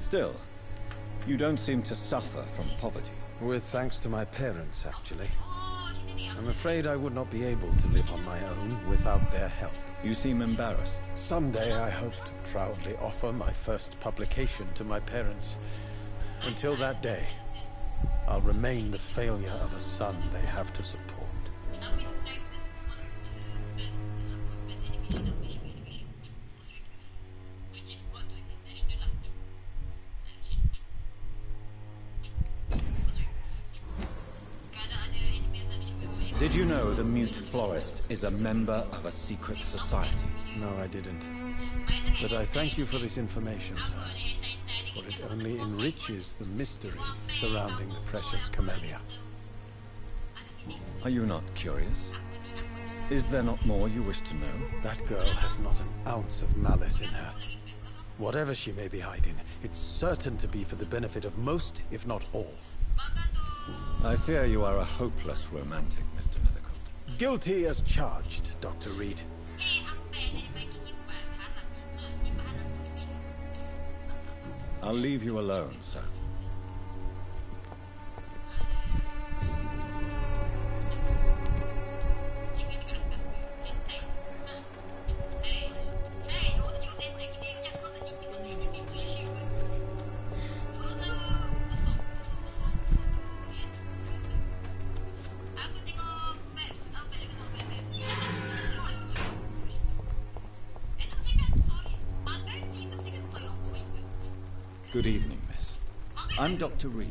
Still, you don't seem to suffer from poverty. With thanks to my parents, actually. I'm afraid I would not be able to live on my own without their help. You seem embarrassed. Someday I hope to proudly offer my first publication to my parents. Until that day, I'll remain the failure of a son they have to support. Did you know the Mute Florist is a member of a secret society? No, I didn't. But I thank you for this information, sir. For it only enriches the mystery surrounding the precious camellia. Are you not curious? Is there not more you wish to know? That girl has not an ounce of malice in her. Whatever she may be hiding, it's certain to be for the benefit of most, if not all. I fear you are a hopeless romantic, Mr. Mythical. Guilty as charged, Dr. Reed. I'll leave you alone, sir. Good evening, miss. I'm Dr. Reed.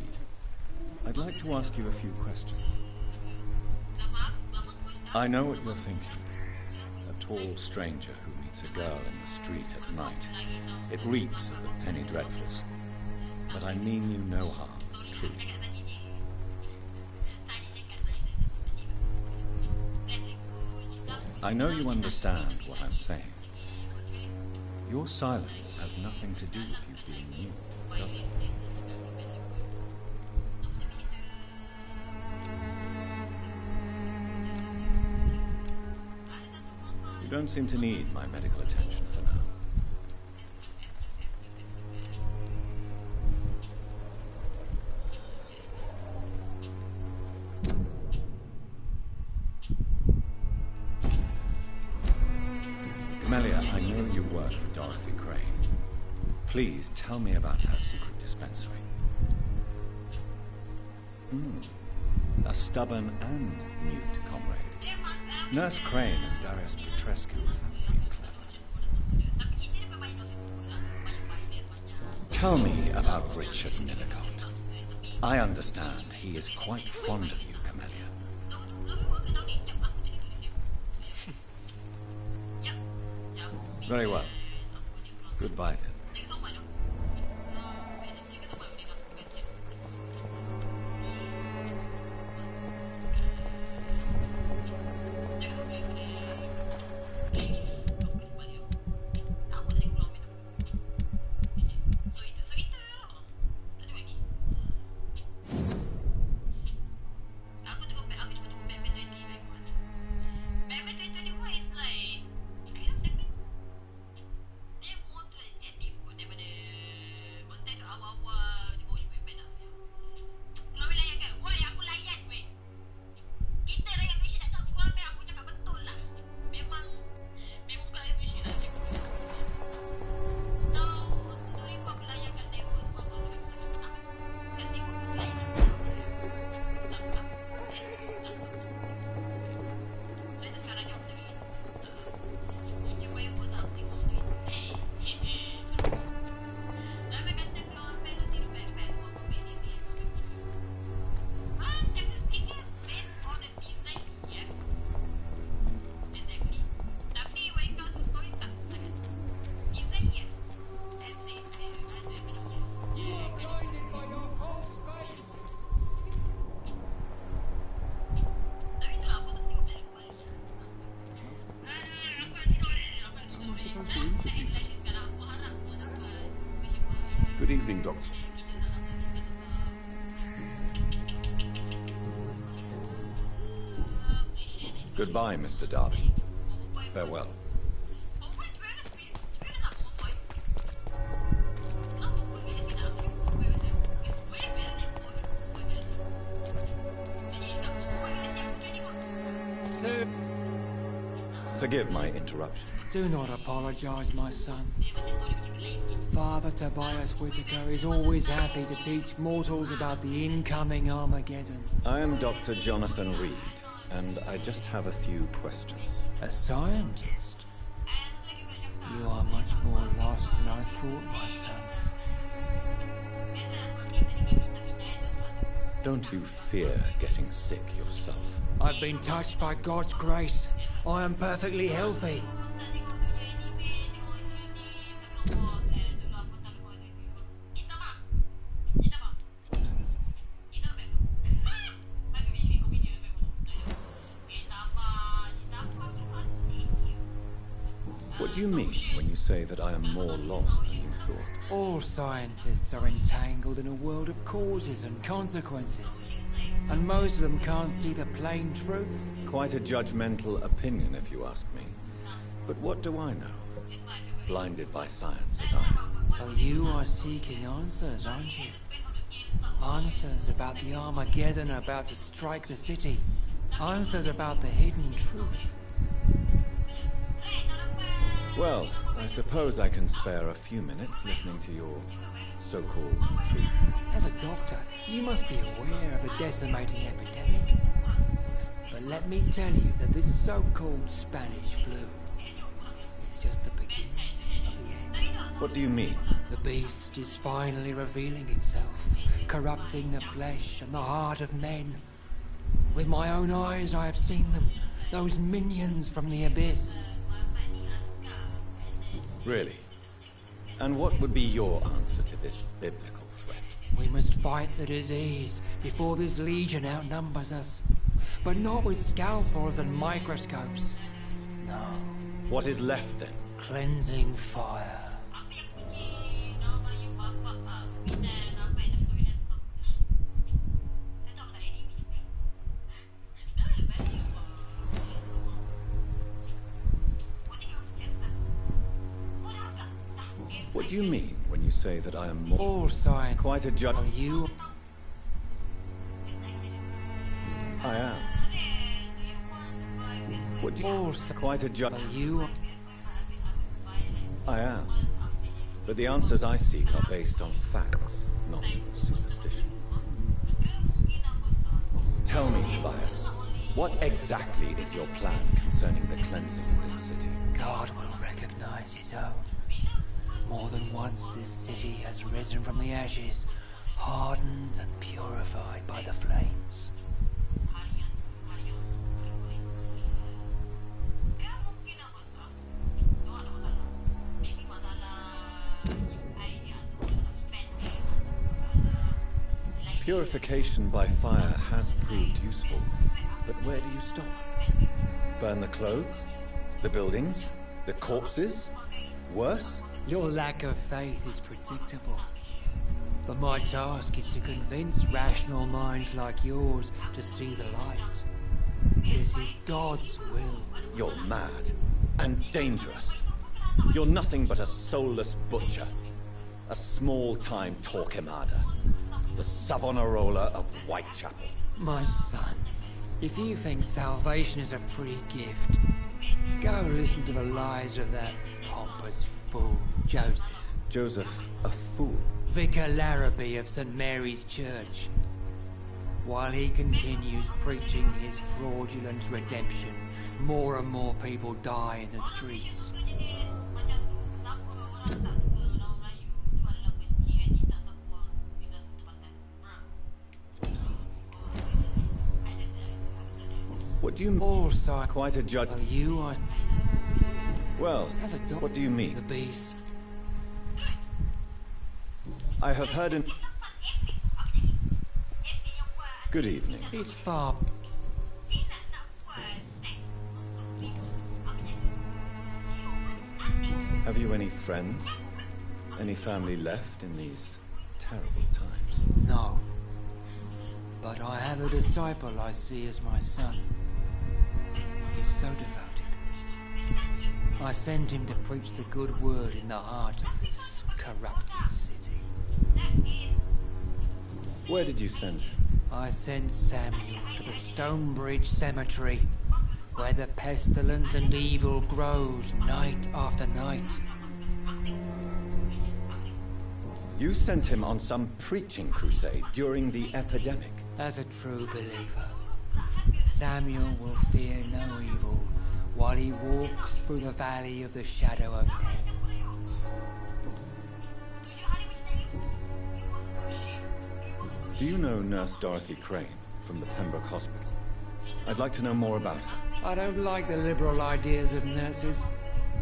I'd like to ask you a few questions. I know what you're thinking. A tall stranger who meets a girl in the street at night. It reeks of the penny dreadfuls. But I mean you no harm, truly. I know you understand what I'm saying. Your silence has nothing to do with you being mute, does it? You don't seem to need my medical attention for now. Camellia, I know you work for Dorothy Crane. Please tell me about her secret dispensary. A stubborn and mute comrade. Nurse Crane and Darius Petrescu have been clever. Tell me about Richard Nithercott. I understand he is quite fond of you, Camellia. Very well. Goodbye then. Good evening, Doctor. Goodbye, Mr. Darby. Farewell. Forgive my interruption. Do not apologize, my son. Father Tobias Whitaker is always happy to teach mortals about the incoming Armageddon. I am Dr. Jonathan Reed, and I just have a few questions. A scientist? You are much more lost than I thought, my son. Don't you fear getting sick yourself? I've been touched by God's grace. I am perfectly healthy. What do you mean when you say that I am more lost than you thought? All scientists are entangled in a world of causes and consequences. And most of them can't see the plain truth. Quite a judgmental opinion, if you ask me. But what do I know? Blinded by science as I am. Well, you are seeking answers, aren't you? Answers about the Armageddon about to strike the city. Answers about the hidden truth. Well, I suppose I can spare a few minutes listening to your so-called truth. As a doctor, you must be aware of the decimating epidemic. But let me tell you that this so-called Spanish flu is just the beginning of the end. What do you mean? The beast is finally revealing itself, corrupting the flesh and the heart of men. With my own eyes I have seen them, those minions from the abyss. Really? And what would be your answer to this biblical threat? We must fight the disease before this legion outnumbers us. But not with scalpels and microscopes. No. What is left then? Cleansing fire. What do you mean when you say that I am more... All science. Quite a judge... Well, you... I am. What do you... All Quite a judge... Well, you... I am. But the answers I seek are based on facts, not superstition. Tell me, Tobias, what exactly is your plan concerning the cleansing of this city? God will recognize his own. More than once this city has risen from the ashes, hardened and purified by the flames. Purification by fire has proved useful, but where do you stop? Burn the clothes? The buildings? The corpses? Worse? Your lack of faith is predictable. But my task is to convince rational minds like yours to see the light. This is God's will. You're mad and dangerous. You're nothing but a soulless butcher. A small-time Torquemada. The Savonarola of Whitechapel. My son, if you think salvation is a free gift, go listen to the lies of that pompous fool, Joseph. Joseph, a fool? Vicar Larrabee of St. Mary's Church. While he continues preaching his fraudulent redemption, more and more people die in the streets. What do you mean? Also, Quite a judge. well, you are... Well, As a what do you mean? The beast. I have heard an... Good evening. It's far... Have you any friends? Any family left in these terrible times? No. But I have a disciple I see as my son. He is so devoted. I sent him to preach the good word in the heart of this corrupted city. Where did you send him? I sent Samuel to the Stonebridge Cemetery. where the pestilence and evil grows night after night. You sent him on some preaching crusade during the epidemic. As a true believer, Samuel will fear no evil while he walks through the valley of the shadow of death. Do you know Nurse Dorothy Crane from the Pembroke Hospital? I'd like to know more about her. I don't like the liberal ideas of nurses,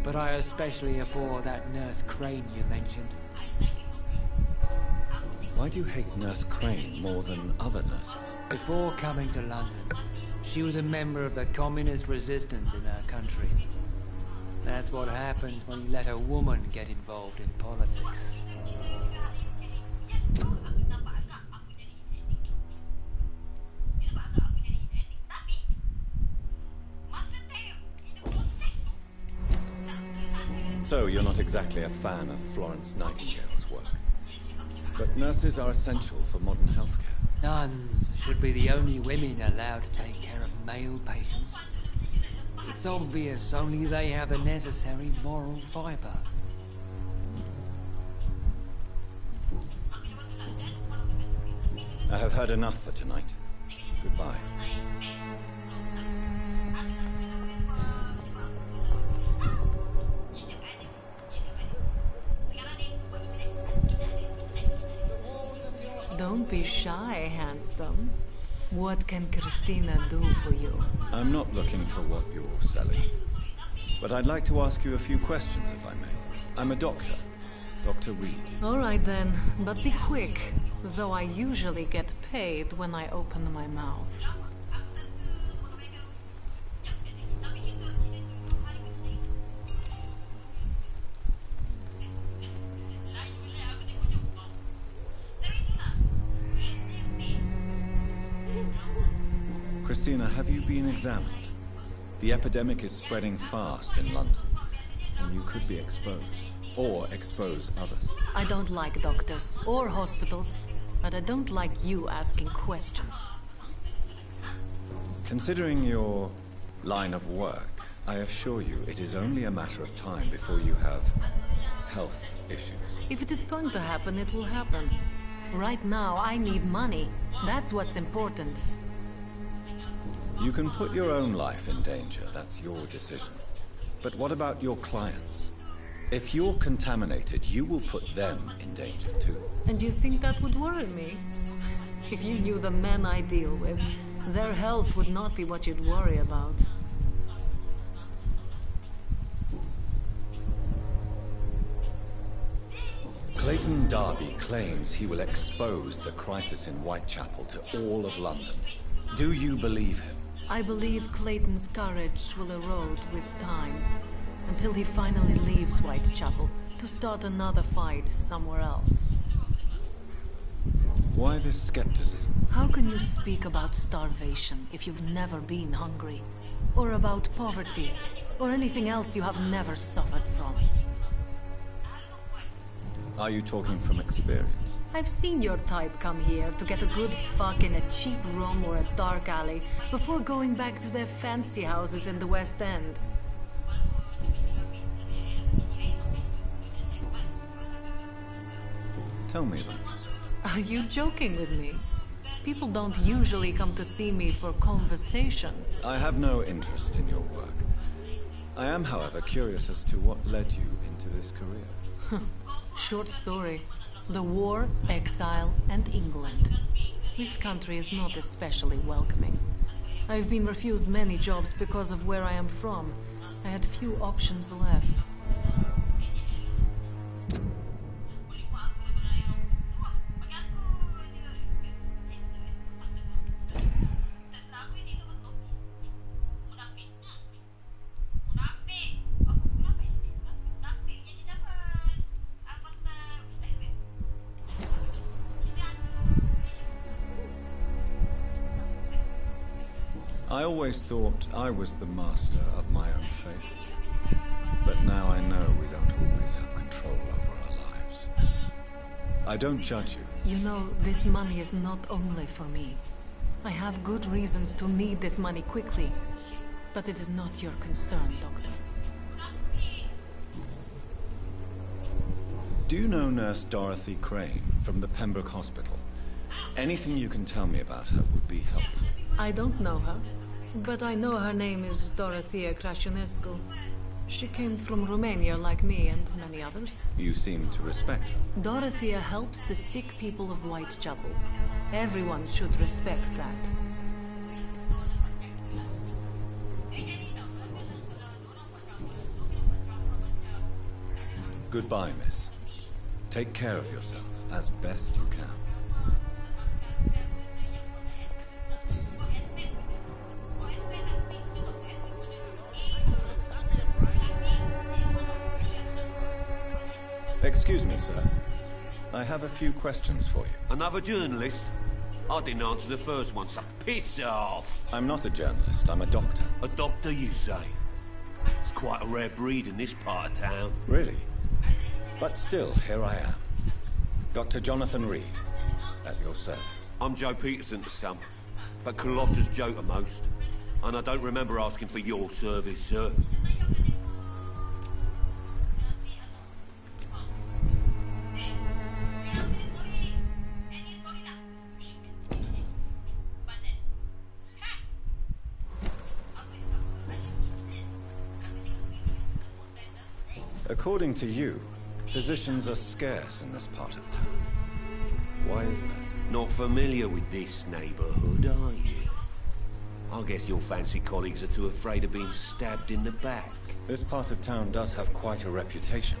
but I especially abhor that Nurse Crane you mentioned. Why do you hate Nurse Crane more than other nurses? Before coming to London, she was a member of the communist resistance in her country. That's what happens when you let a woman get involved in politics. So, you're not exactly a fan of Florence Nightingale's work. But nurses are essential for modern healthcare. Nuns should be the only women allowed to take care of male patients. It's obvious only they have the necessary moral fiber. I have heard enough for tonight. Goodbye. Don't be shy, handsome. What can Christina do for you? I'm not looking for what you're selling. But I'd like to ask you a few questions, if I may. I'm a doctor. Dr. Reed. All right then, but be quick. Though I usually get paid when I open my mouth. Christina, have you been examined? The epidemic is spreading fast in London, and you could be exposed, or expose others. I don't like doctors or hospitals, but I don't like you asking questions. Considering your line of work, I assure you it is only a matter of time before you have health issues. If it is going to happen, it will happen. Right now, I need money. That's what's important. You can put your own life in danger, that's your decision. But what about your clients? If you're contaminated, you will put them in danger too. And you think that would worry me? If you knew the men I deal with, their health would not be what you'd worry about. Clayton Darby claims he will expose the crisis in Whitechapel to all of London. Do you believe him? I believe Clayton's courage will erode with time, until he finally leaves Whitechapel to start another fight somewhere else. Why this skepticism? How can you speak about starvation if you've never been hungry? Or about poverty, or anything else you have never suffered from? Are you talking from experience? I've seen your type come here to get a good fuck in a cheap room or a dark alley before going back to their fancy houses in the West End. Tell me about yourself. Are you joking with me? People don't usually come to see me for conversation. I have no interest in your work. I am, however, curious as to what led you into this career. Short story. The war, exile, and England. This country is not especially welcoming. I've been refused many jobs because of where I am from. I had few options left. I always thought I was the master of my own fate. But now I know we don't always have control over our lives. I don't judge you. You know, this money is not only for me. I have good reasons to need this money quickly. But it is not your concern, Doctor. Do you know Nurse Dorothy Crane from the Pembroke Hospital? Anything you can tell me about her would be helpful. I don't know her, but I know her name is Dorothea Crăciunescu. She came from Romania like me and many others. You seem to respect her. Dorothea helps the sick people of Whitechapel. Everyone should respect that. Goodbye, miss. Take care of yourself as best you can. Excuse me, sir. I have a few questions for you. Another journalist? I didn't answer the first one, so piss off! I'm not a journalist, I'm a doctor. A doctor, you say? It's quite a rare breed in this part of town. Really? But still, here I am. Dr. Jonathan Reed, at your service. I'm Joe Peterson to some, but Colossus Joe to most. And I don't remember asking for your service, sir. According to you, physicians are scarce in this part of town. Why is that? Not familiar with this neighborhood, are you? I guess your fancy colleagues are too afraid of being stabbed in the back. This part of town does have quite a reputation.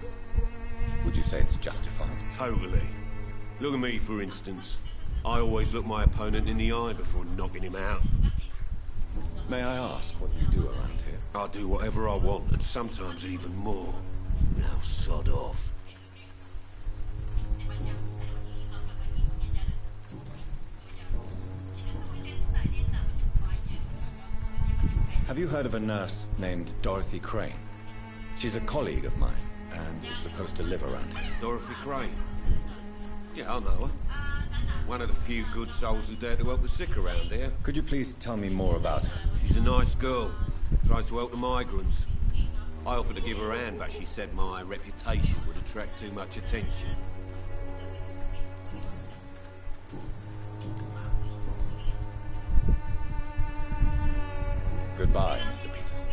Would you say it's justified? Totally. Look at me, for instance. I always look my opponent in the eye before knocking him out. May I ask what you do around here? I do whatever I want, and sometimes even more. Now sod off. Have you heard of a nurse named Dorothy Crane? She's a colleague of mine, and is supposed to live around here. Dorothy Crane? Yeah, I know her. One of the few good souls who dare to help the sick around here. Could you please tell me more about her? She's a nice girl. Tries to help the migrants. I offered to give her a hand, but she said my reputation would attract too much attention. Goodbye, Mr. Peterson.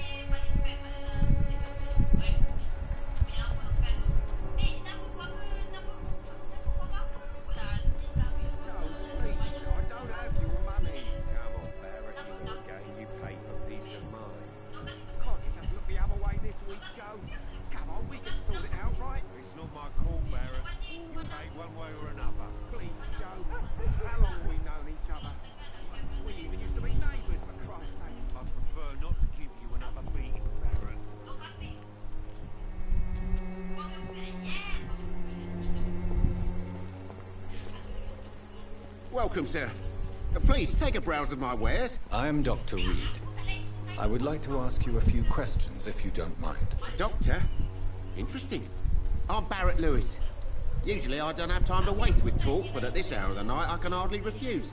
Welcome, sir. Please, take a browse of my wares. I am Dr. Reed. I would like to ask you a few questions, if you don't mind. Doctor? Interesting. I'm Barrett Lewis. Usually I don't have time to waste with talk, but at this hour of the night I can hardly refuse.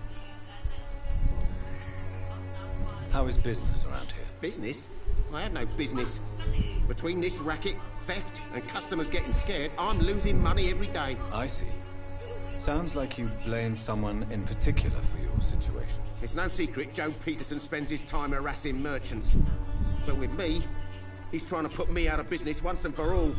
How is business around here? Business? I have no business. Between this racket, theft, and customers getting scared, I'm losing money every day. I see. Sounds like you blame someone in particular for your situation. It's no secret Joe Peterson spends his time harassing merchants. But with me, he's trying to put me out of business once and for all.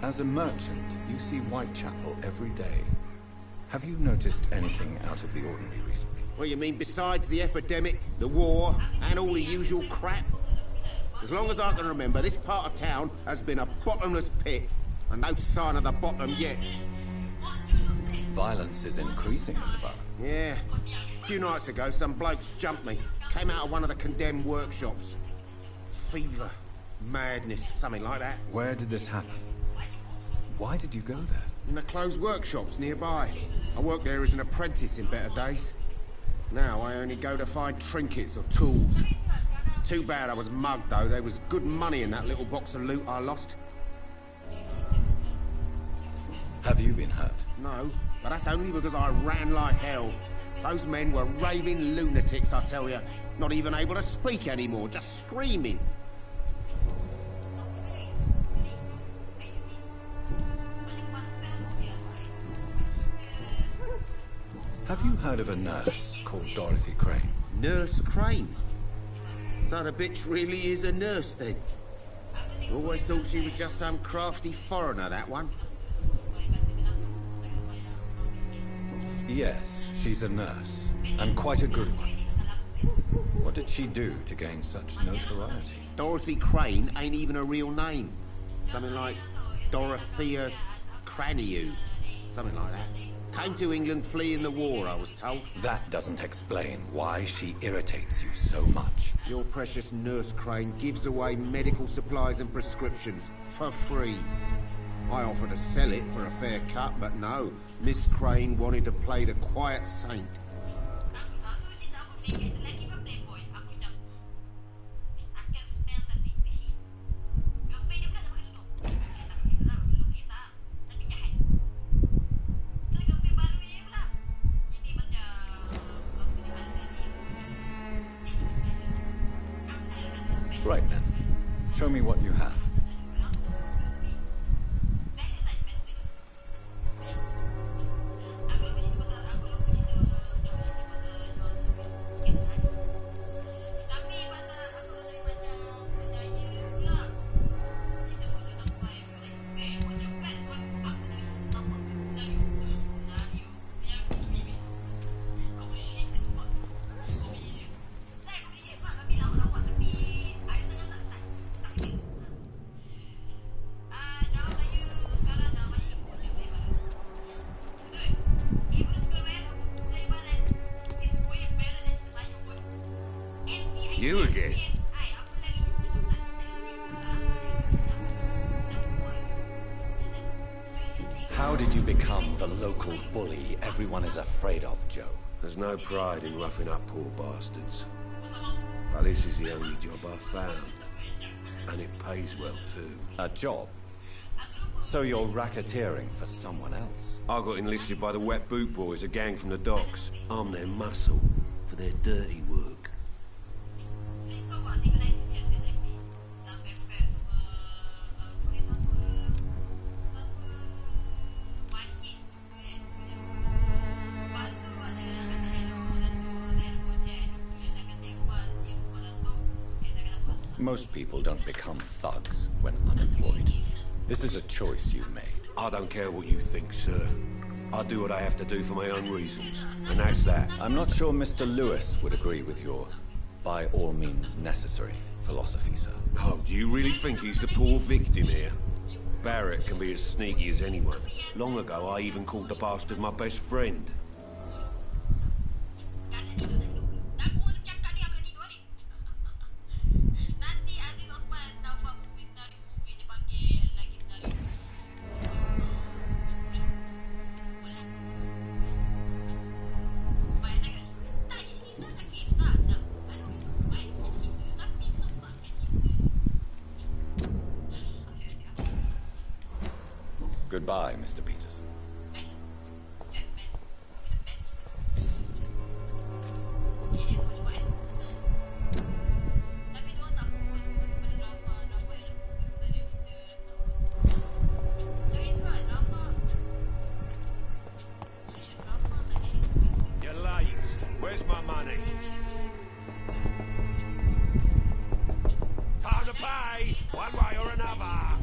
As a merchant, you see Whitechapel every day. Have you noticed anything out of the ordinary recently? What you mean besides the epidemic, the war, and all the usual crap? As long as I can remember, this part of town has been a bottomless pit, and no sign of the bottom yet. Violence is increasing in the borough. Yeah. A few nights ago, some blokes jumped me. Came out of one of the condemned workshops. Fever, madness, something like that. Where did this happen? Why did you go there? In the closed workshops nearby. I worked there as an apprentice in better days. Now I only go to find trinkets or tools. Too bad I was mugged, though. There was good money in that little box of loot I lost. Have you been hurt? No, but that's only because I ran like hell. Those men were raving lunatics, I tell you. Not even able to speak anymore, just screaming. Have you heard of a nurse called Dorothy Crane? Nurse Crane? So the bitch really is a nurse, then? Always thought she was just some crafty foreigner, that one. Yes, she's a nurse, and quite a good one. What did she do to gain such notoriety? Dorothy Crane ain't even a real name. Something like Dorothea Craniu. Something like that. Came to England fleeing the war, I was told. That doesn't explain why she irritates you so much. Your precious Nurse Crane gives away medical supplies and prescriptions for free. I offered to sell it for a fair cut, but no. Miss Crane wanted to play the quiet saint. Right then. Show me what you have. You again? How did you become the local bully everyone is afraid of, Joe? There's no pride in roughing up poor bastards. But this is the only job I've found. And it pays well, too. A job? So you're racketeering for someone else? I got enlisted by the Wet Boot Boys, a gang from the docks. I'm their muscle for their dirty work. Most people don't become thugs when unemployed. This is a choice you made. I don't care what you think, sir. I do what I have to do for my own reasons, and that's that. I'm not sure Mr. Lewis would agree with your by all means necessary philosophy, sir. Oh, do you really think he's the poor victim here? Barrett can be as sneaky as anyone. Long ago, I even called the bastard my best friend. Goodbye, Mr. Peterson. You're late. Where's my money? Time to pay, one way or another.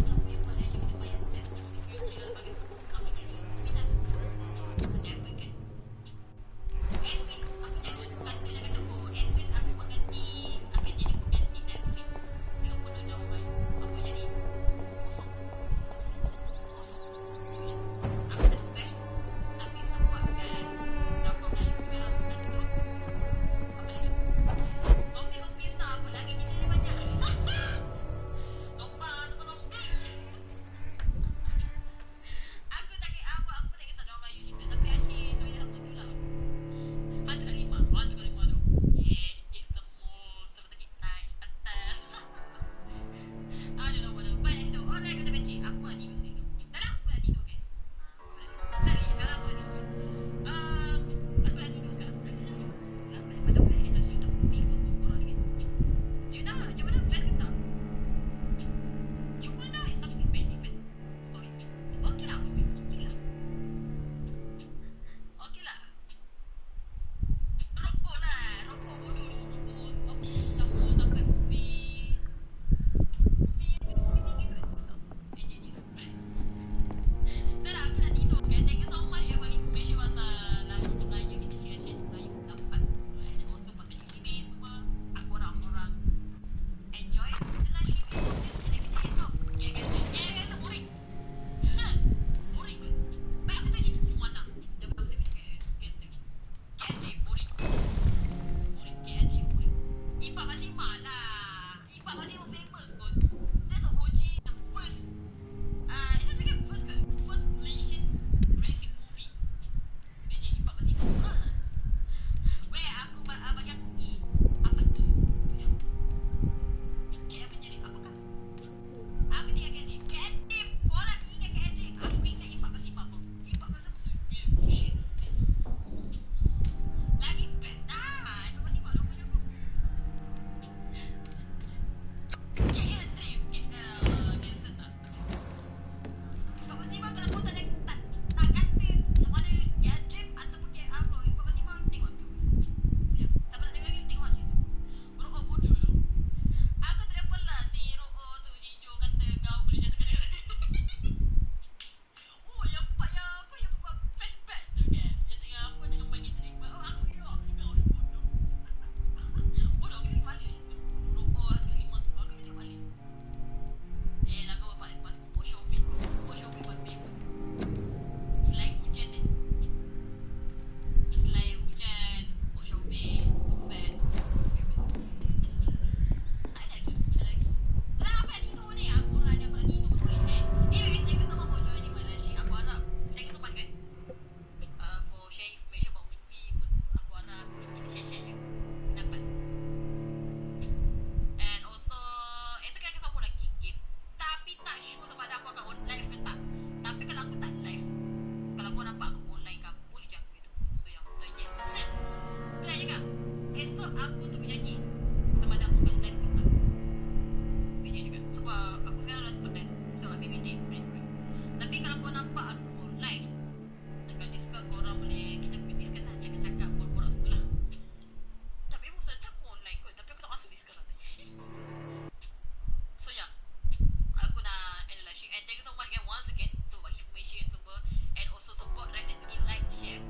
sure sama ada aku akan on live ke tak. Tapi kalau aku tak live, kalau kau nampak aku online kan, boleh je aku itu. So yang tu je. Clear je kan? Esok aku tu berjanji sama ada aku akan live ke tak. Bijak juga. Sebab aku sekarang dah sepenat. So ambil meeting. Tapi kalau kau nampak aku online, dekat Discord korang boleh kita discuss lah, cakap-cakap, borak-borak semua lah. Tapi emang sebenarnya aku online kot, tapi aku tak masuk Discord nanti. So yeah, aku nak end the live stream. And thank you so much again once again untuk bagi information semua. And also support right dari segi like, share.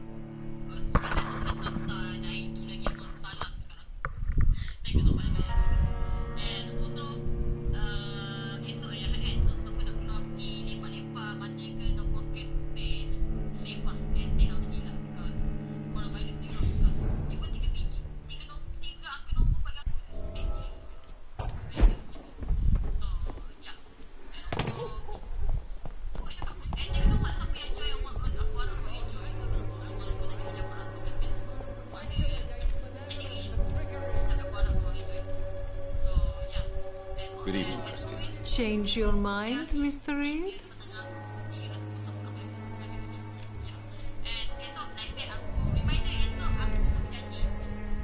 Sebab ada hantar-hantar naik tu lagi aku rasa salah sekarang. Thank you so much guys. And also esok ya kan, so sebab aku nak keluar pergi lepak-lepak mana ke, don't forget to stay safe lah and stay healthy lah, because coronavirus ni wrong. Because even 3 biji, 3 angka nombor bagi aku is very serious. So yeah, and also bukan cakap apa, and thank you so much siapa yang enjoy yang work. Aku harap kau enjoy walaupun lagi macam orang tu kan ada technical issue, tapi aku harap kau enjoy. So yeah, and Good evening, Christine. Change your mind, Mr. Reed?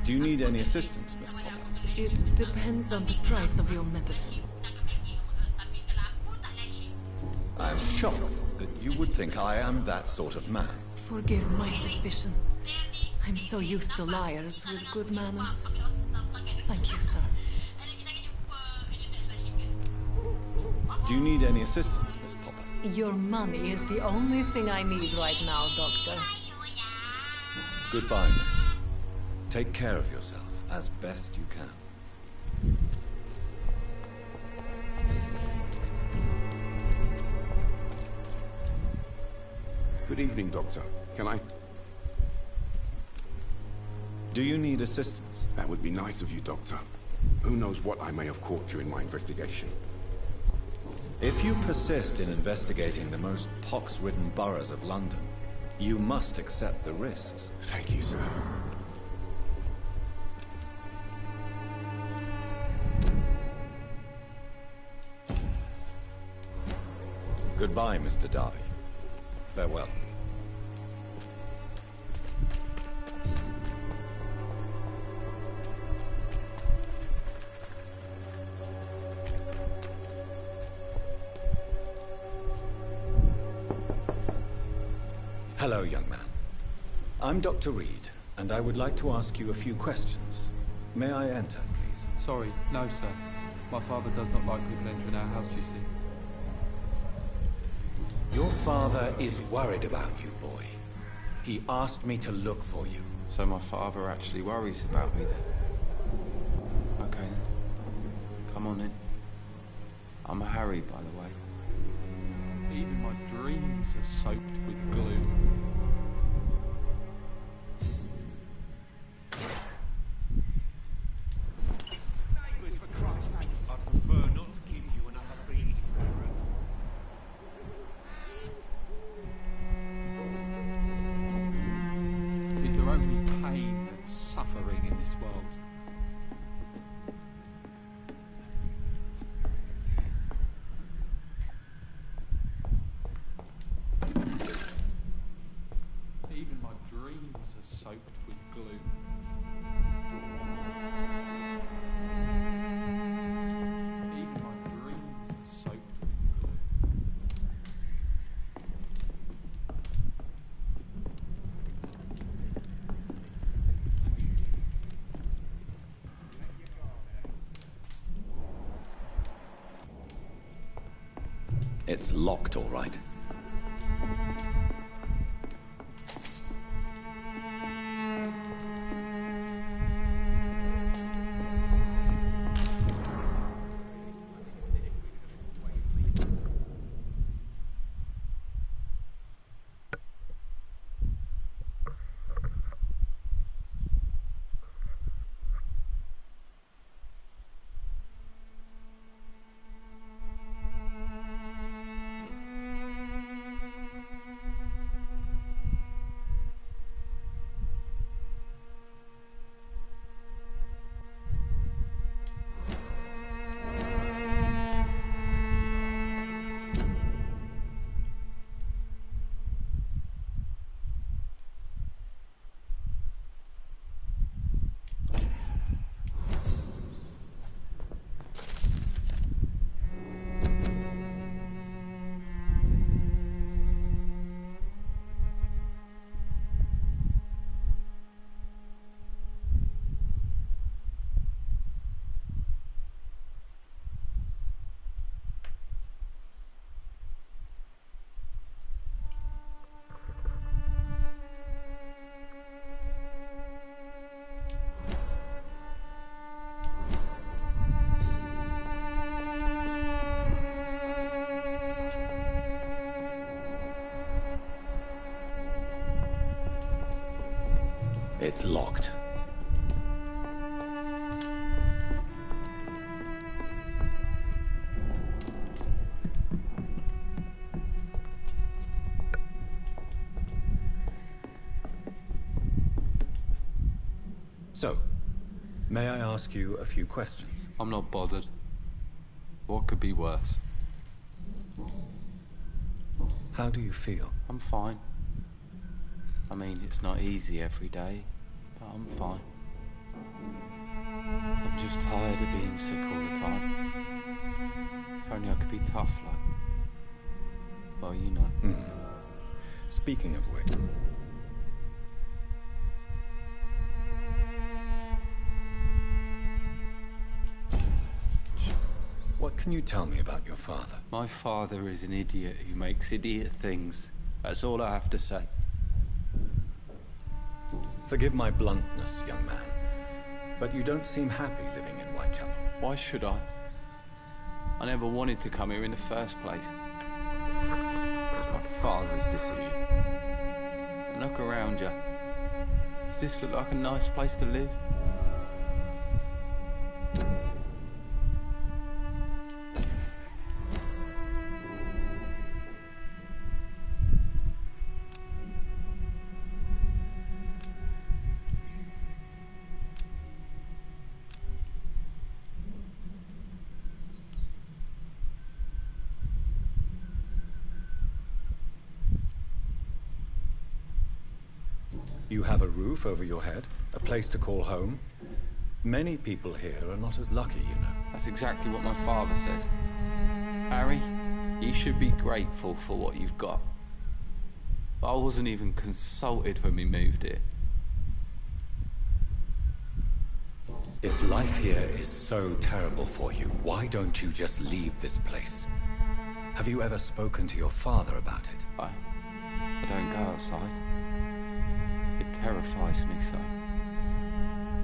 Do you need any assistance, Miss Popper? It depends on the price of your medicine. I'm shocked that you would think I am that sort of man. Forgive my suspicion. I'm so used to liars with good manners. Thank you, sir. Do you need any assistance, Miss Popper? Your money is the only thing I need right now, Doctor. Goodbye, Miss. Take care of yourself as best you can. Good evening, Doctor. Can I? Do you need assistance? That would be nice of you, Doctor. Who knows what I may have caught during my investigation. If you persist in investigating the most pox-ridden boroughs of London, you must accept the risks. Thank you, sir. Goodbye, Mr. Darby. Farewell. Hello, young man. I'm Dr. Reed, and I would like to ask you a few questions. May I enter, please? Sorry, no, sir. My father does not like people entering our house, you see. Your father is worried about you, boy. He asked me to look for you. So my father actually worries about me then? Okay then. Come on in. I'm a Harry, by the way. Even my dreams are soaked with gloom. For Christ's sake, I prefer not to give you another bleeding parent. Is there only pain and suffering in this world? Even my dreams are soaked with gloom. Even my dreams are soaked with gloom. It's locked, all right. It's locked. So, may I ask you a few questions? I'm not bothered. What could be worse? How do you feel? I'm fine. I mean, it's not easy every day, but I'm fine. I'm just tired of being sick all the time. If only I could be tough, like... Well, you know. Speaking of which... What can you tell me about your father? My father is an idiot who makes idiot things. That's all I have to say. Forgive my bluntness, young man, but you don't seem happy living in Whitechapel. Why should I? I never wanted to come here in the first place. It was my father's decision. And look around you. Does this look like a nice place to live? You have a roof over your head, a place to call home. Many people here are not as lucky, you know. That's exactly what my father says. Harry, you should be grateful for what you've got. I wasn't even consulted when we moved here. If life here is so terrible for you, why don't you just leave this place? Have you ever spoken to your father about it? I don't go outside. It terrifies me so.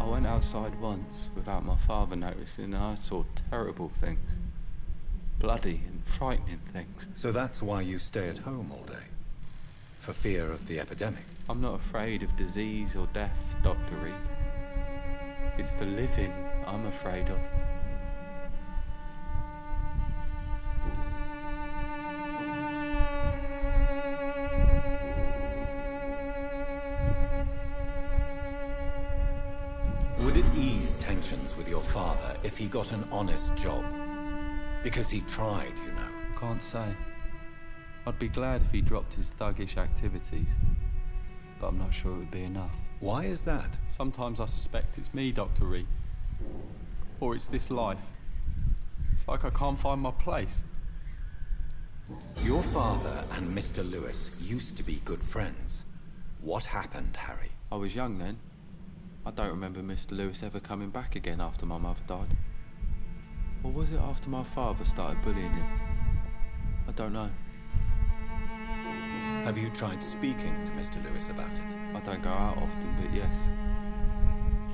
I went outside once without my father noticing and I saw terrible things. Bloody and frightening things. So that's why you stay at home all day? For fear of the epidemic? I'm not afraid of disease or death, Dr. Reed. It's the living I'm afraid of. Would it ease tensions with your father if he got an honest job? Because he tried, you know. Can't say. I'd be glad if he dropped his thuggish activities. But I'm not sure it would be enough. Why is that? Sometimes I suspect it's me, Dr. Reed. Or it's this life. It's like I can't find my place. Your father and Mr. Lewis used to be good friends. What happened, Harry? I was young then. I don't remember Mr. Lewis ever coming back again after my mother died. Or was it after my father started bullying him? I don't know. Have you tried speaking to Mr. Lewis about it? I don't go out often, but yes.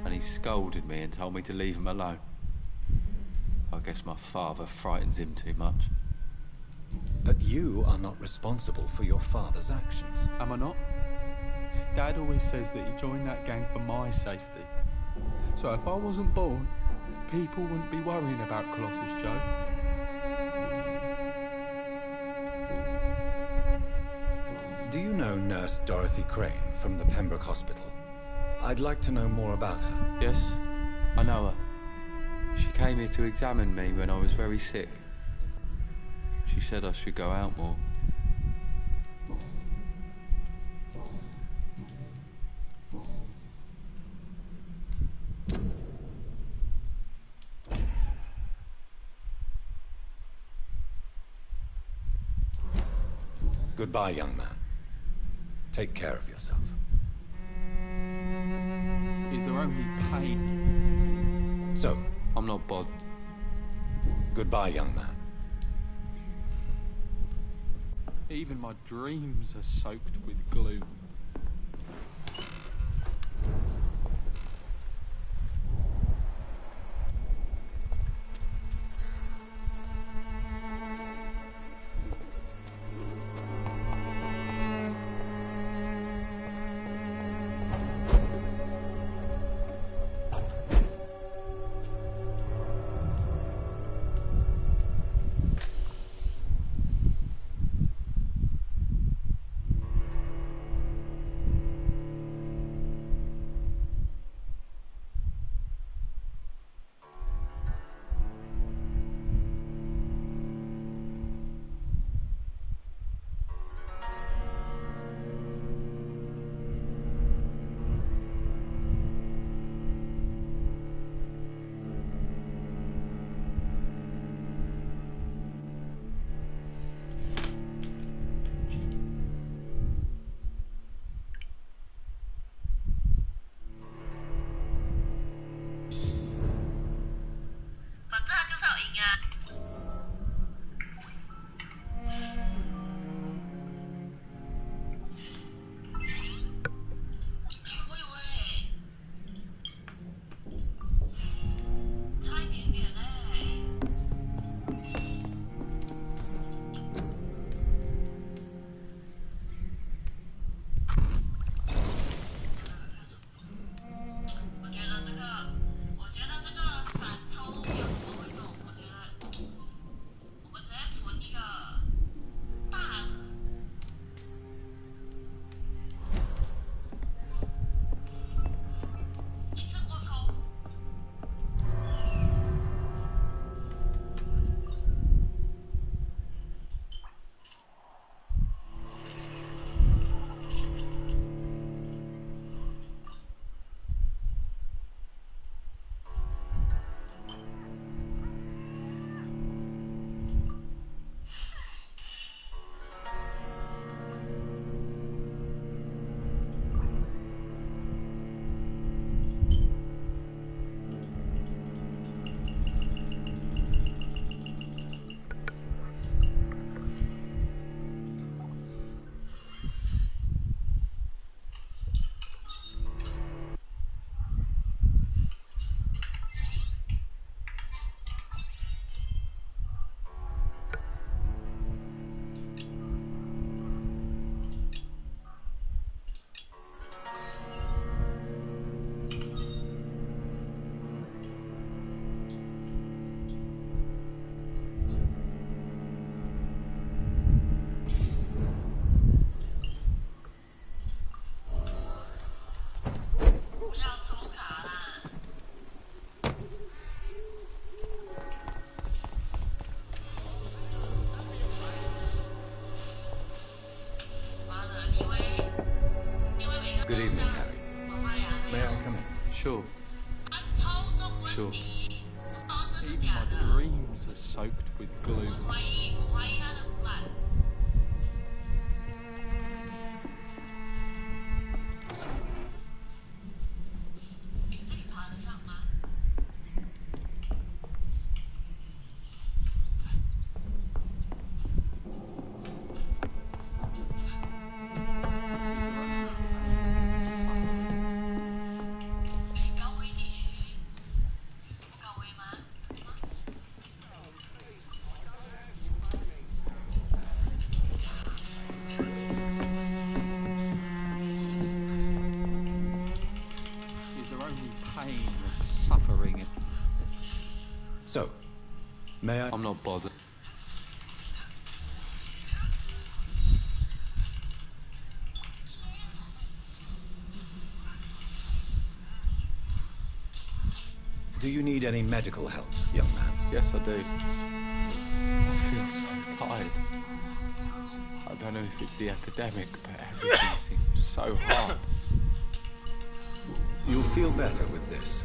And he scolded me and told me to leave him alone. I guess my father frightens him too much. But you are not responsible for your father's actions. Am I not? Dad always says that he joined that gang for my safety. So if I wasn't born, people wouldn't be worrying about Colossus Joe. Do you know Nurse Dorothy Crane from the Pembroke Hospital? I'd like to know more about her. Yes, I know her. She came here to examine me when I was very sick. She said I should go out more. Goodbye, young man. Take care of yourself. Is there only pain? So, I'm not bothered. goodbye, young man. Even my dreams are soaked with gloom. Sure. Sure. Even my dreams are soaked with gloom. Pain and suffering. So, may I... I'm not bothered. Do you need any medical help, young man? Yes, I do. I feel so tired. I don't know if it's the epidemic, but everything seems so hard. You'll feel better with this.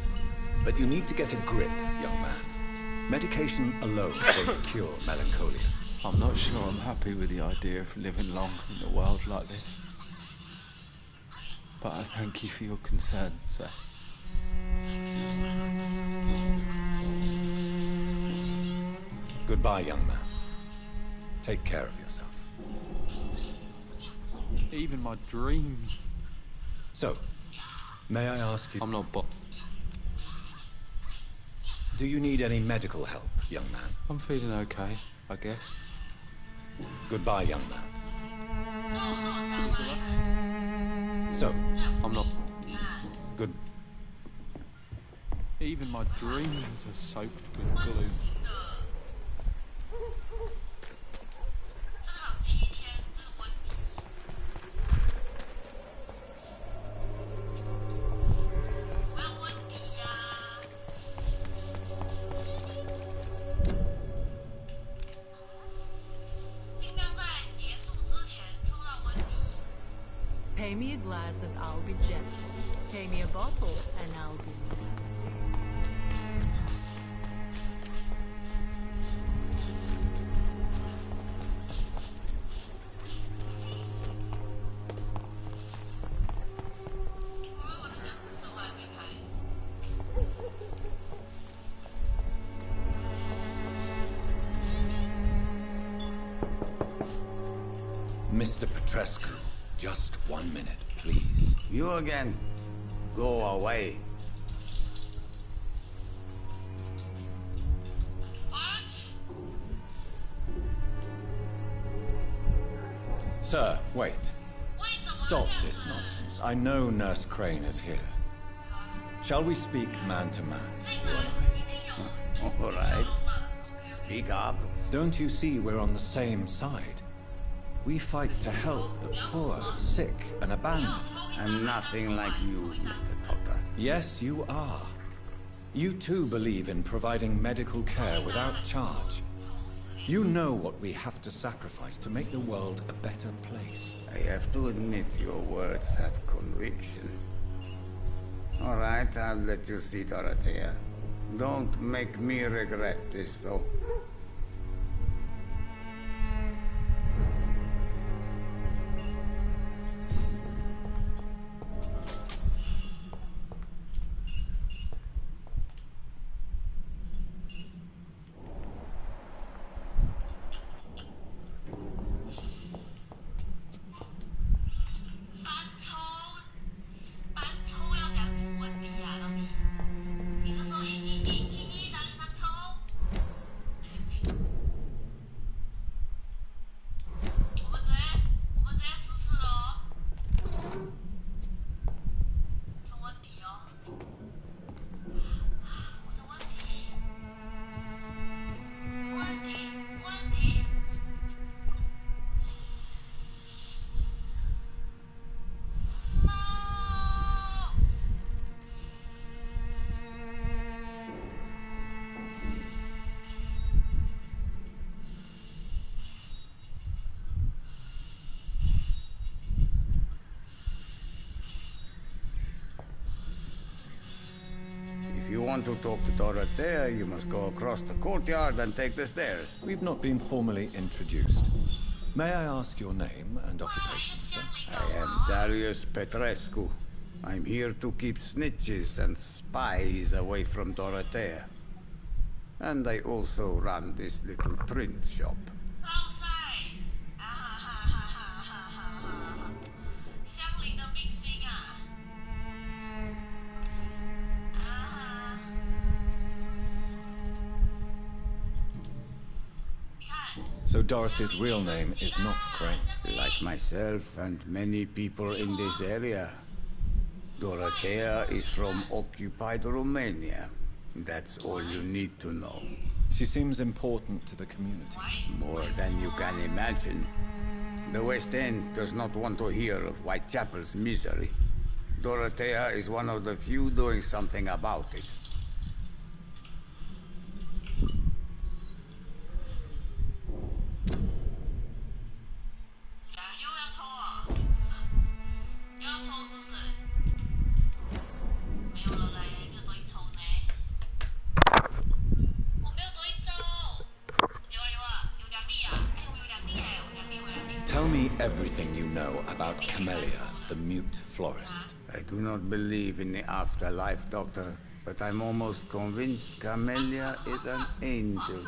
But you need to get a grip, young man. Medication alone won't cure melancholia. I'm not sure I'm happy with the idea of living long in a world like this. But I thank you for your concern, sir. Goodbye, young man. Take care of yourself. Even my dreams. So, may I ask you... I'm not Do you need any medical help, young man? I'm feeling okay, I guess. Goodbye, young man. So, I'm not... Good... Even my dreams are soaked with gloom. Pay me a glass and I'll be gentle. Pay me a bottle and I'll be nasty. Mr. Petrescu, just 1 minute, please. You again. Go away. Sir, wait. Stop this nonsense. I know Nurse Crane is here. Shall we speak man to man, you and I? All right. Speak up. Don't you see we're on the same side? We fight to help the poor, sick, and abandoned. I'm nothing like you, Mr. Doctor. Yes, you are. You too believe in providing medical care without charge. You know what we have to sacrifice to make the world a better place. I have to admit your words have conviction. All right, I'll let you see Dorothea. Don't make me regret this, though. want to talk to Dorothea, you must go across the courtyard and take the stairs. We've not been formally introduced. May I ask your name and occupation, sir? I am Darius Petrescu. I'm here to keep snitches and spies away from Dorothea. And I also run this little print shop. So Dorothy's real name is not Crane. Like myself and many people in this area, Dorothea is from occupied Romania. That's all you need to know. She seems important to the community. More than you can imagine. The West End does not want to hear of Whitechapel's misery. Dorothea is one of the few doing something about it. Tell me everything you know about Camellia, the mute florist. I do not believe in the afterlife, Doctor, but I'm almost convinced Camellia is an angel.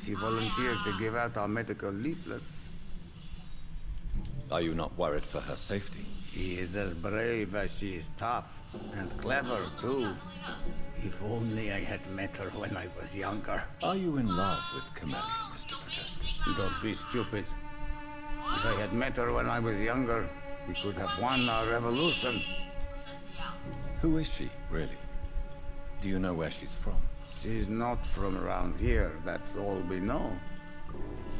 She volunteered to give out our medical leaflets. Are you not worried for her safety? She is as brave as she is tough, and clever, too. If only I had met her when I was younger. Are you in love with Camellia, Mr. Petrescu? Don't be stupid. If I had met her when I was younger, we could have won our revolution. Who is she, really? Do you know where she's from? She's not from around here, that's all we know.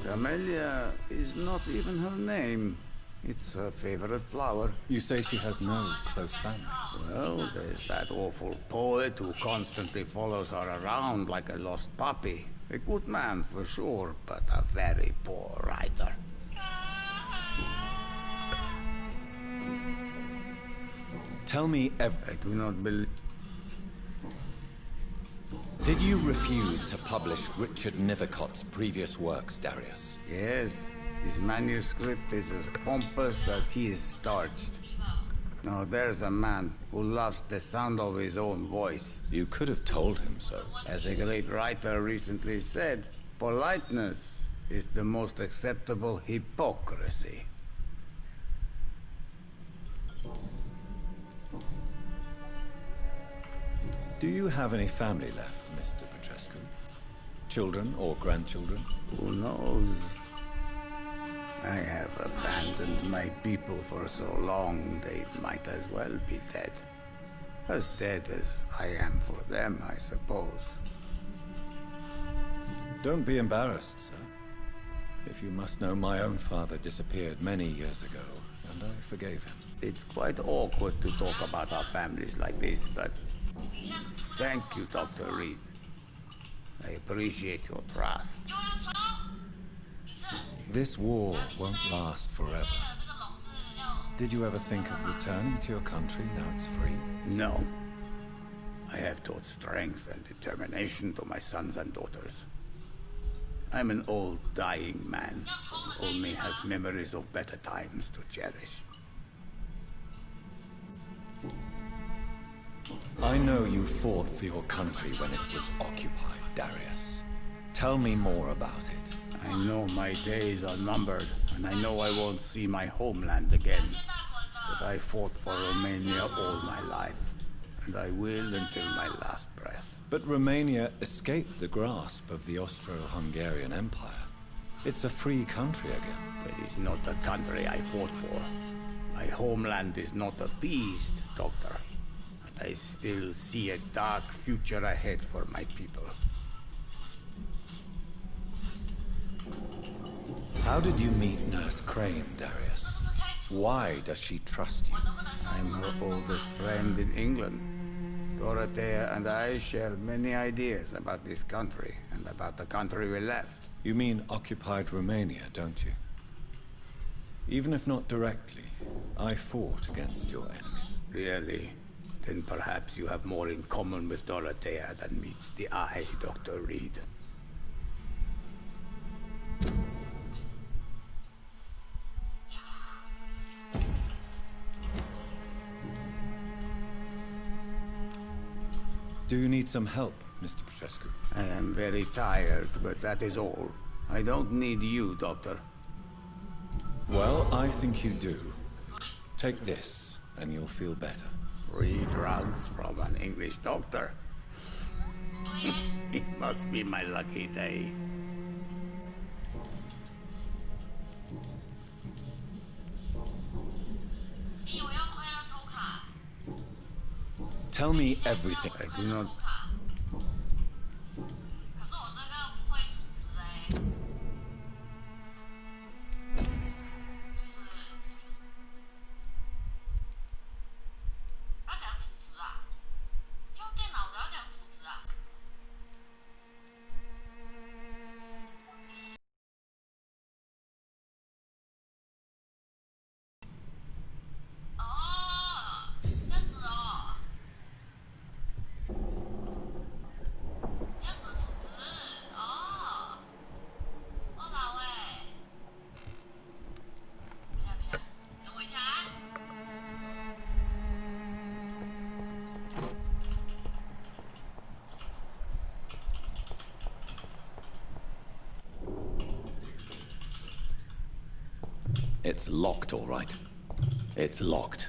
Camellia is not even her name. It's her favorite flower. You say she has no close family? Well, there's that awful poet who constantly follows her around like a lost puppy. A good man for sure, but a very poor writer. Tell me I do not believe... Did you refuse to publish Richard Nethercott's previous works, Darius? Yes, his manuscript is as pompous as he is starched. Now there's a man who loves the sound of his own voice. You could have told him so. As a great writer recently said, politeness is the most acceptable hypocrisy. Do you have any family left, Mr. Petrescu? Children or grandchildren? Who knows? I have abandoned my people for so long, they might as well be dead. As dead as I am for them, I suppose. Don't be embarrassed, sir. If you must know, my own father disappeared many years ago, and I forgave him. It's quite awkward to talk about our families like this, but... Thank you, Dr. Reed. I appreciate your trust. This war won't last forever. Did you ever think of returning to your country now it's free? No. I have taught strength and determination to my sons and daughters. I'm an old, dying man who only has memories of better times to cherish. I know you fought for your country when it was occupied, Darius. Tell me more about it. I know my days are numbered, and I know I won't see my homeland again. But I fought for Romania all my life, and I will until my last breath. But Romania escaped the grasp of the Austro-Hungarian Empire. It's a free country again. It is not the country I fought for. My homeland is not appeased, Doctor. I still see a dark future ahead for my people. How did you meet Nurse Crane, Darius? Why does she trust you? I'm her oldest friend in England. Dorothea and I share many ideas about this country and about the country we left. You mean occupied Romania, don't you? Even if not directly, I fought against your enemies. Really? Then perhaps you have more in common with Dorothea than meets the eye, Dr. Reed. Do you need some help, Mr. Petrescu? I am very tired, but that is all. I don't need you, Doctor. Well, I think you do. Take this, and you'll feel better. Free drugs from an English doctor? It must be my lucky day. Tell me everything. I do not... It's locked, all right. It's locked.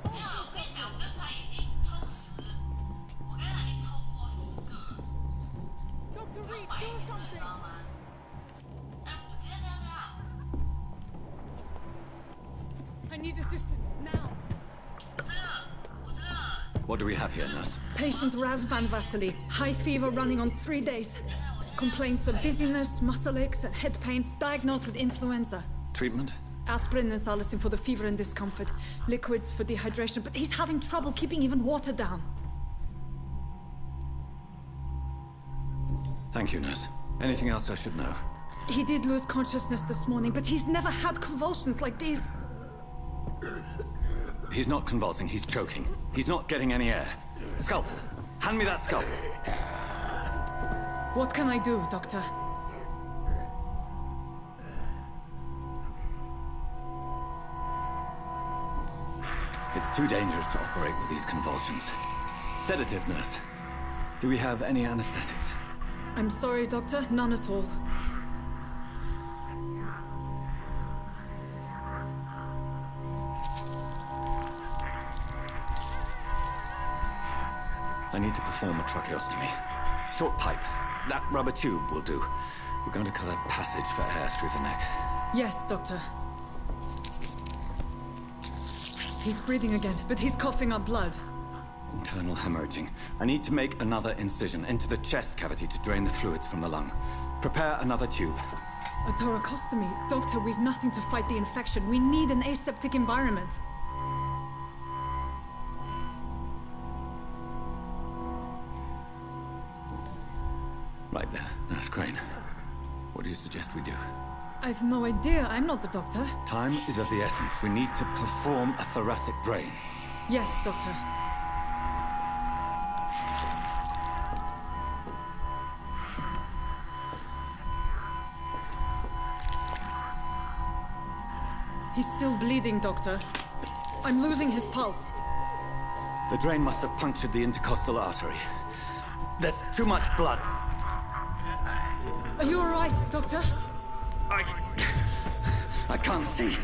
没有，我跟你讲，我刚才已经抽10，我刚才已经抽过10个了，不用摆明的，你知道吗？哎，等一下， I need assistance now. 我这个。 What do we have here, nurse? Patient Razvan Vasily, high fever running on 3 days. Complaints of dizziness, muscle aches, and head pain, diagnosed with influenza. Treatment? Aspirin and salicin for the fever and discomfort, liquids for dehydration, but he's having trouble keeping even water down. Thank you, nurse. Anything else I should know? He did lose consciousness this morning, but he's never had convulsions like these. He's not convulsing, he's choking. He's not getting any air. Scalpel! Hand me that scalpel! What can I do, Doctor? It's too dangerous to operate with these convulsions. Sedative, nurse. Do we have any anesthetics? I'm sorry, Doctor, none at all. I need to perform a tracheostomy. Short pipe. That rubber tube will do. We're going to cut a passage for air through the neck. Yes, Doctor. He's breathing again, but he's coughing up blood. Internal hemorrhaging. I need to make another incision into the chest cavity to drain the fluids from the lung. Prepare another tube. A thoracostomy? Doctor, we've nothing to fight the infection. We need an aseptic environment. Right then, Nurse Crane. What do you suggest we do? I've no idea. I'm not the doctor. Time is of the essence. We need to perform a thoracic drain. Yes, Doctor. He's still bleeding, Doctor. I'm losing his pulse. The drain must have punctured the intercostal artery. There's too much blood. Are you all right, Doctor? I can't see.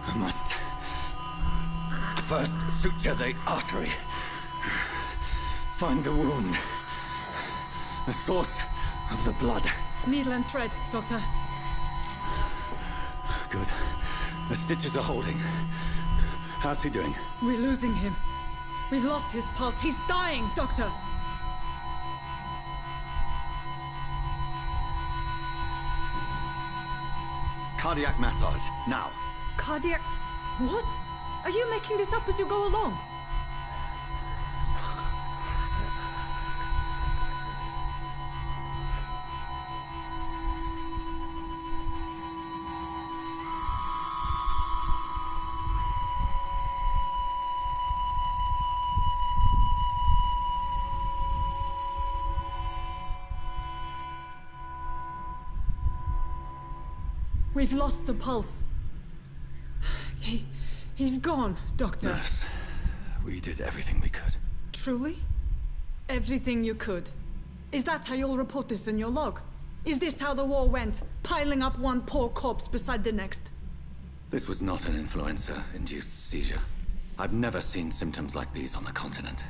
I must first suture the artery. Find the wound. The source of the blood. Needle and thread, Doctor. Good. The stitches are holding. How's he doing? We're losing him. We've lost his pulse. He's dying, Doctor. Cardiac massage, now. Cardiac... What? Are you making this up as you go along? We've lost the pulse. He's gone, Doctor. Nurse, we did everything we could. Truly? Everything you could? Is that how you'll report this in your log? Is this how the war went? Piling up one poor corpse beside the next? This was not an influenza-induced seizure. I've never seen symptoms like these on the continent.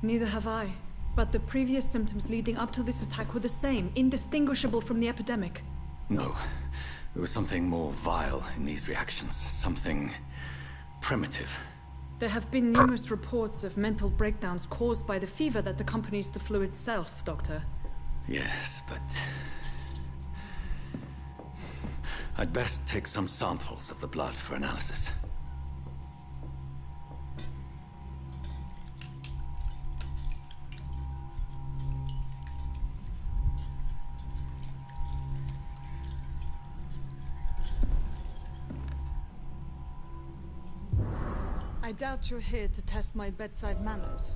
Neither have I. But the previous symptoms leading up to this attack were the same, indistinguishable from the epidemic. No. There was something more vile in these reactions. Something primitive. There have been numerous reports of mental breakdowns caused by the fever that accompanies the fluid itself, Doctor. Yes, but... I'd best take some samples of the blood for analysis. I doubt you're here to test my bedside manners.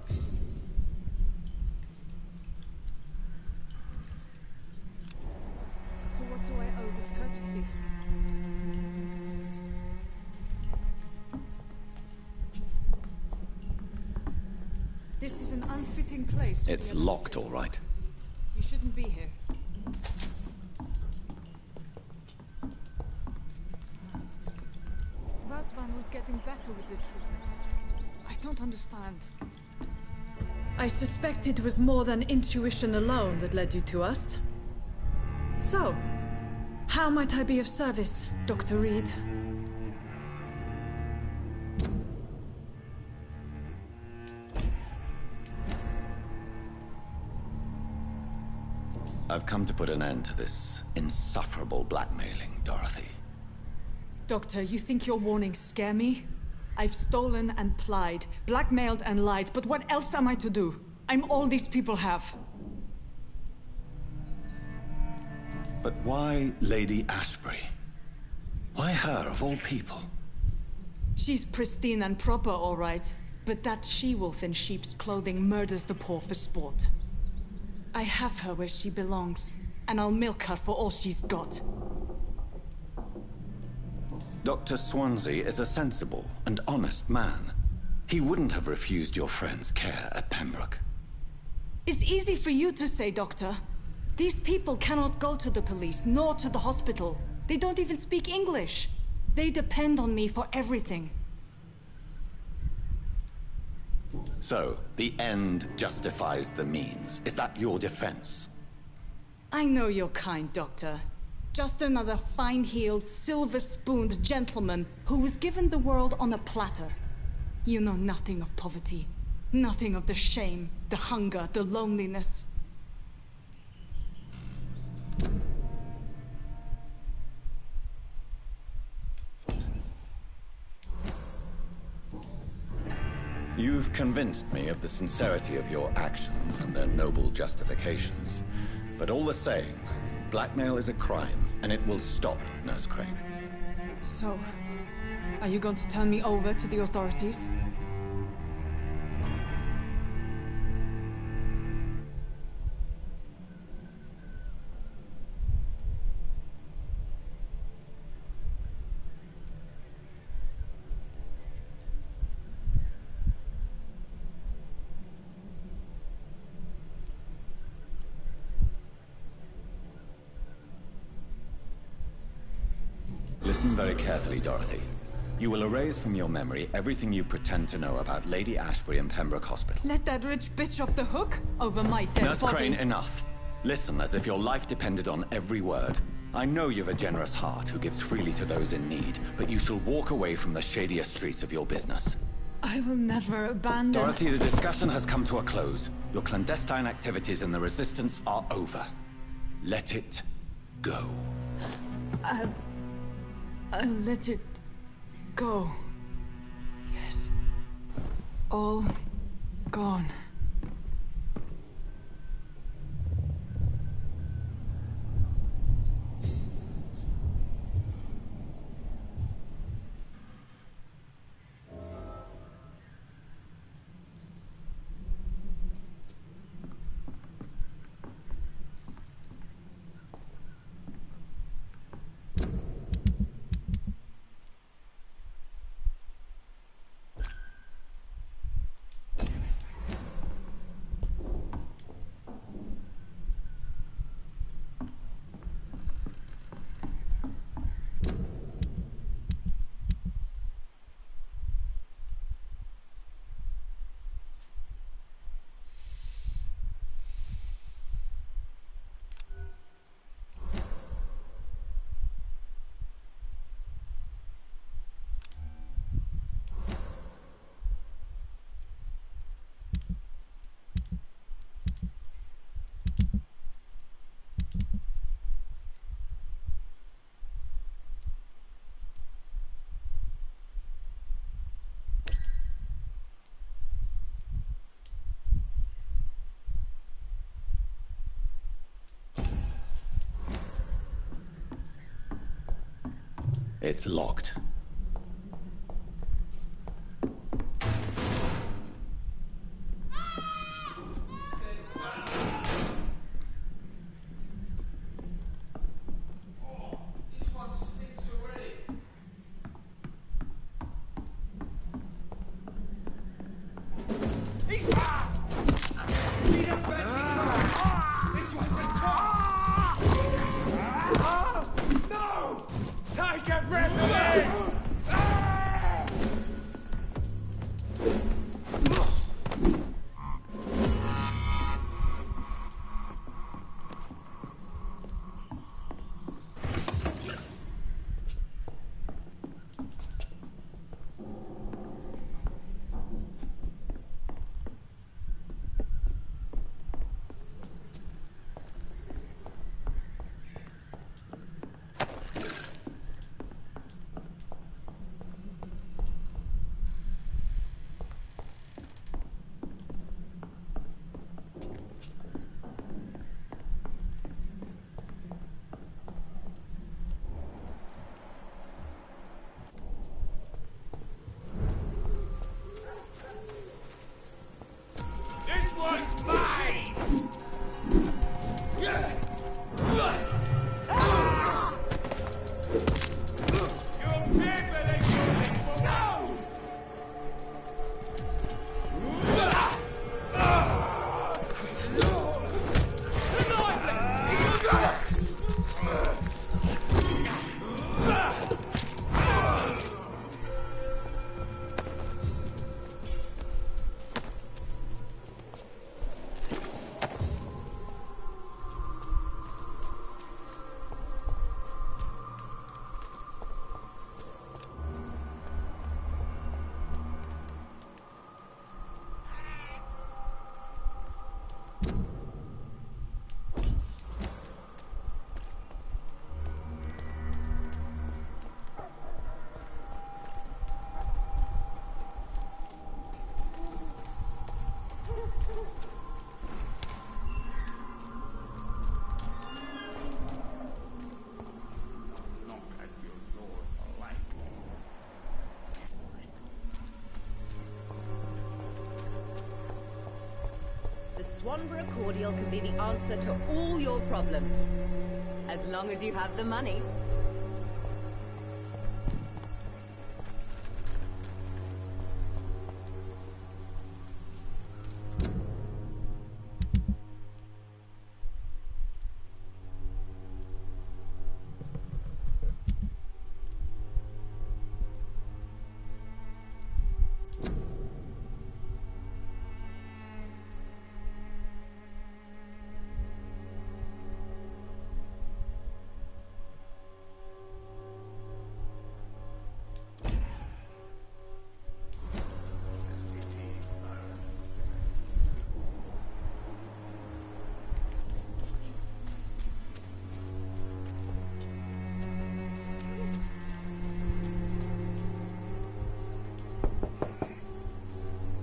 This is an unfitting place. It's locked, all right. You shouldn't be here. Razvan was getting better with the treatment. I don't understand. I suspect it was more than intuition alone that led you to us. So, how might I be of service, Dr. Reed? I've come to put an end to this insufferable blackmailing, Dorothy. Doctor, you think your warnings scare me? I've stolen and plied, blackmailed and lied, but what else am I to do? I'm all these people have. But why Lady Ashbury? Why her, of all people? She's pristine and proper, all right. But that she-wolf in sheep's clothing murders the poor for sport. I have her where she belongs, and I'll milk her for all she's got. Dr. Swansea is a sensible and honest man. He wouldn't have refused your friend's care at Pembroke. It's easy for you to say, Doctor. These people cannot go to the police, nor to the hospital. They don't even speak English. They depend on me for everything. So, the end justifies the means. Is that your defense? I know you're kind, Doctor. Just another fine-heeled, silver-spooned gentleman who was given the world on a platter. You know nothing of poverty. Nothing of the shame, the hunger, the loneliness. You've convinced me of the sincerity of your actions and their noble justifications. But all the same, blackmail is a crime, and it will stop, Nurse Crane. So, are you going to turn me over to the authorities? Listen very carefully, Dorothy. You will erase from your memory everything you pretend to know about Lady Ashbury and Pembroke Hospital. Let that rich bitch off the hook over my dead Nurse body. Crane, enough. Listen as if your life depended on every word. I know you've a generous heart who gives freely to those in need, but you shall walk away from the shadier streets of your business. I will never abandon... Dorothy, the discussion has come to a close. Your clandestine activities in the Resistance are over. Let it go. I'll let it go. Yes. All gone. It's locked. He's... Swanborough cordial can be the answer to all your problems. As long as you have the money.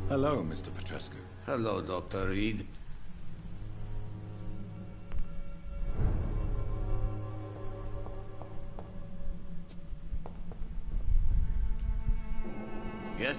Hello, Mr. Petrescu. Hello, Dr. Reed. Yes?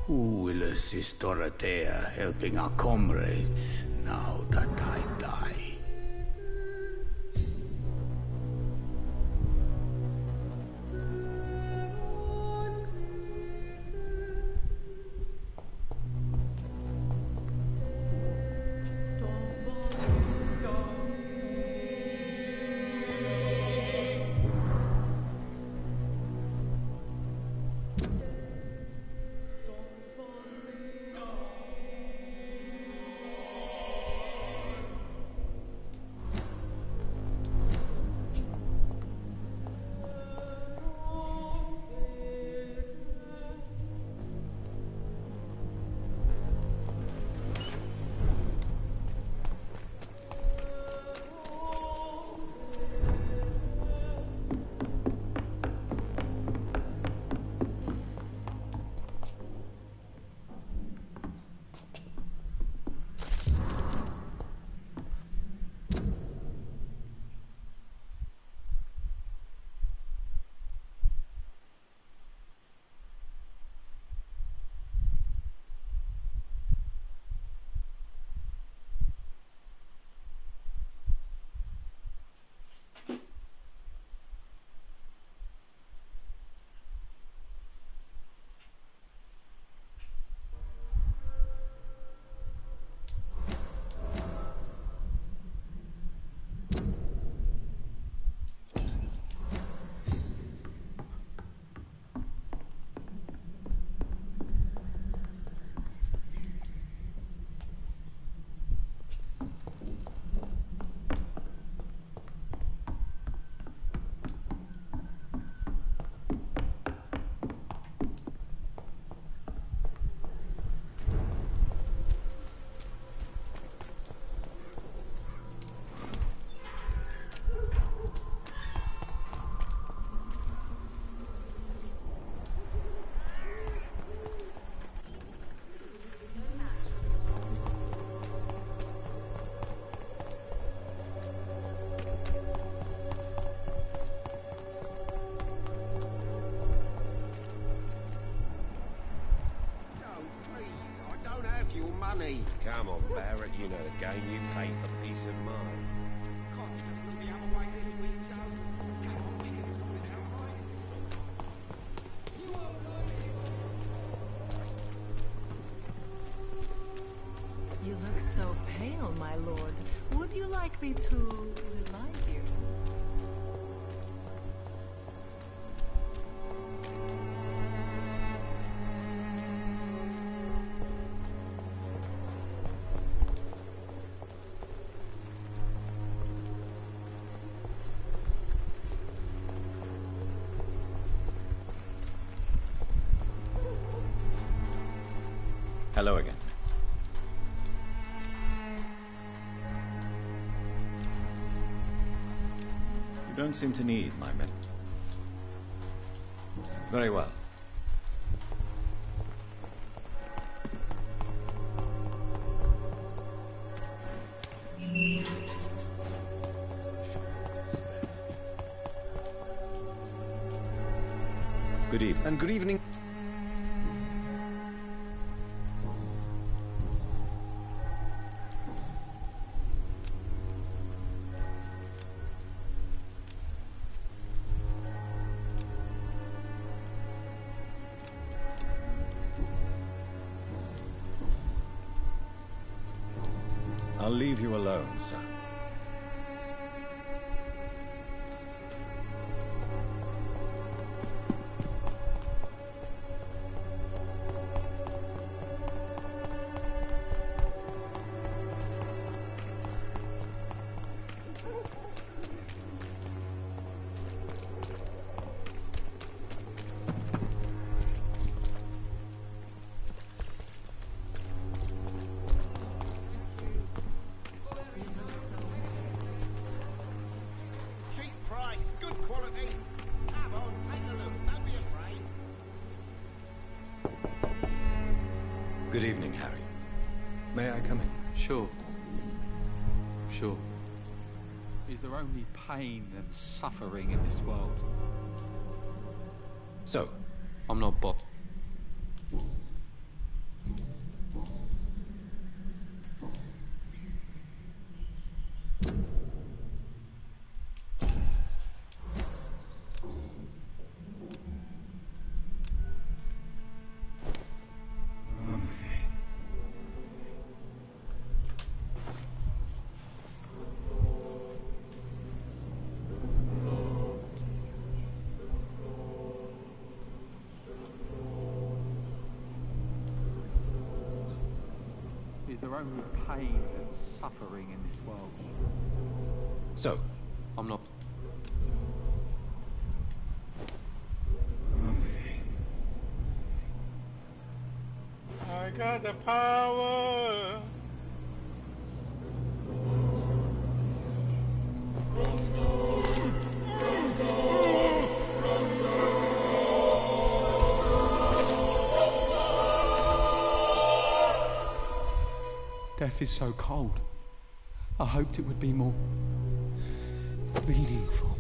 Who will assist Dorothea helping our comrades now that I die? Your money. Come on, Barrett, you know the game. You pay for peace of mind. Cost us the other way this week, Joe. Come on, we can sort it out, right? You look so pale, my lord. Would you like me to revive you? Hello again. You don't seem to need my medicine. Very well. Good evening. And good evening. I'll leave you alone, sir. Good evening, Harry. May I come in? Sure. Sure. Is there only pain and suffering in this world? So, I'm not Bob. Is there only pain and suffering in this world? So, I'm not. I got the power. Death is so cold. I hoped it would be more meaningful.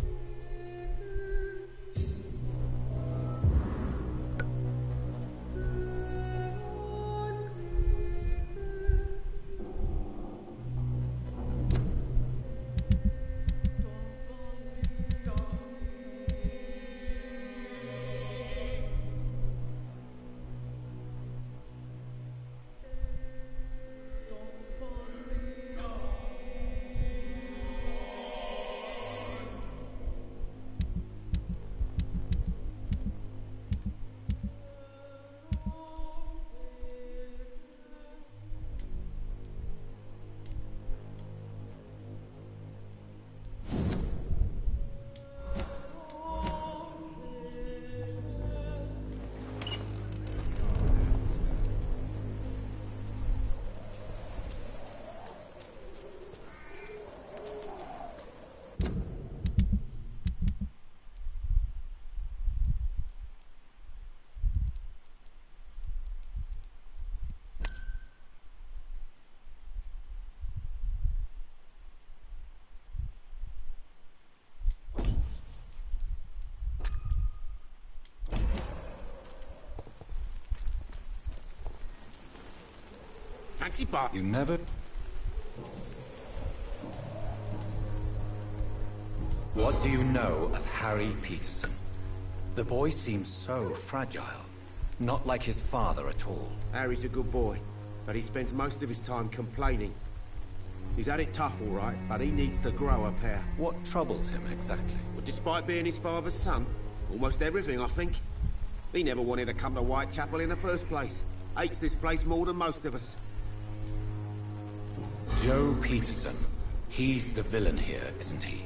Fancy bar. you never... What do you know of Harry Peterson? The boy seems so fragile. Not like his father at all. Harry's a good boy, but he spends most of his time complaining. He's had it tough, all right, but he needs to grow a pair. What troubles him exactly? But despite being his father's son, almost everything, I think. He never wanted to come to Whitechapel in the first place. Hates this place more than most of us. Joe Peterson. He's the villain here, isn't he?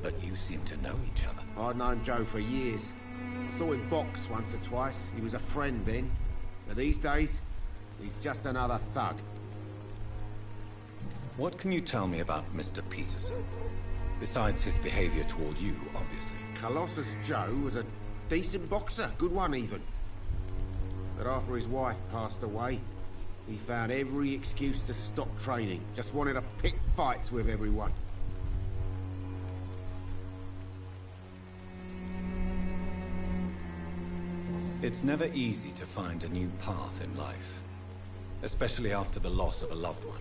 But you seem to know each other. I'd known Joe for years. I saw him box once or twice. He was a friend then. But these days, He's just another thug. What can you tell me about Mr. Peterson? Besides his behavior toward you, obviously. Colossus Joe was a decent boxer, good one even. But after his wife passed away, he found every excuse to stop training. Just wanted to pick fights with everyone. It's never easy to find a new path in life, especially after the loss of a loved one.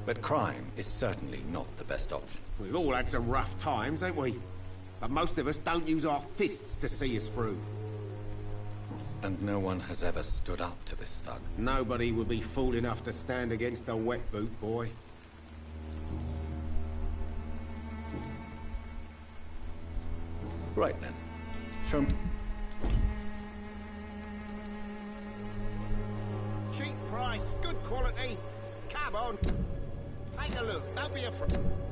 But crime is certainly not the best option. We've all had some rough times, ain't we? But most of us don't use our fists to see us through. And no one has ever stood up to this thug. Nobody would be fool enough to stand against a wet boot boy. Right then. Show me. Cheap price, good quality. Come on. Take a look, don't be afraid.